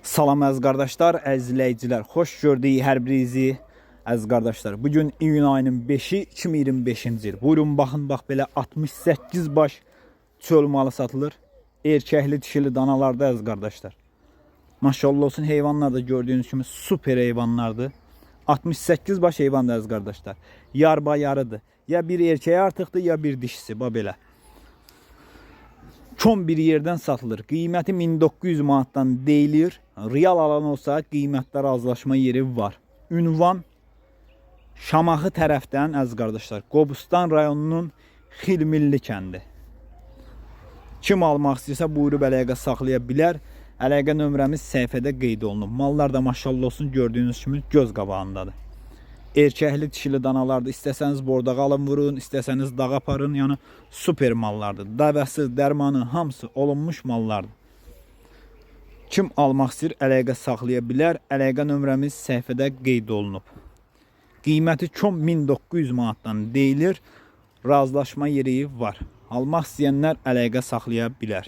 Salam əziz qardaşlar, əziz izləyicilər. Xoş gördük hər birinizi əziz qardaşlar. Bugün iyun ayının 5-i 2025-ci il. Buyurun baxın, bax belə 68 baş çöl malı satılır. Erkəkli, dişili danalarda əziz qardaşlar. Maşallah olsun, heyvanlar da gördüyünüz kimi super heyvanlardır. 68 baş heyvandır əziz qardaşlar. Yarba yarıdır. Ya bir erkeği artıqdır, ya bir dişisi. Bax belə. Çom bir yerdən satılır. Qiyməti 1900 manatdan deyilir. Real alan olsa qiymətdə razılaşma yeri var. Ünvan Şamaxı tərəfdən əziz qardaşlar. Qobustan rayonunun Xilmilli kəndi. Kim almaq istəyirsə buyurub əlaqə saxlaya bilər. Əlaqə nömrəmiz səhifədə qeyd olunub. Mallar da maşallah olsun gördüyünüz kimi göz qabağındadır. Erkəkli dişili danalardır. İstəsəniz bordağa alın vurun, istəsəniz dağa aparın. Yəni super mallardır. Dəvəsi, dərmanı hamısı olunmuş mallardır. Kim almaq istəyir əlaqə saxlaya bilər. Əlaqə nömrəmiz səhifədə qeyd olunub. Qiyməti çom 1900 manatdan deyilir. Razılaşma yeri var. Almaq istəyənlər əlaqə saxlaya bilər.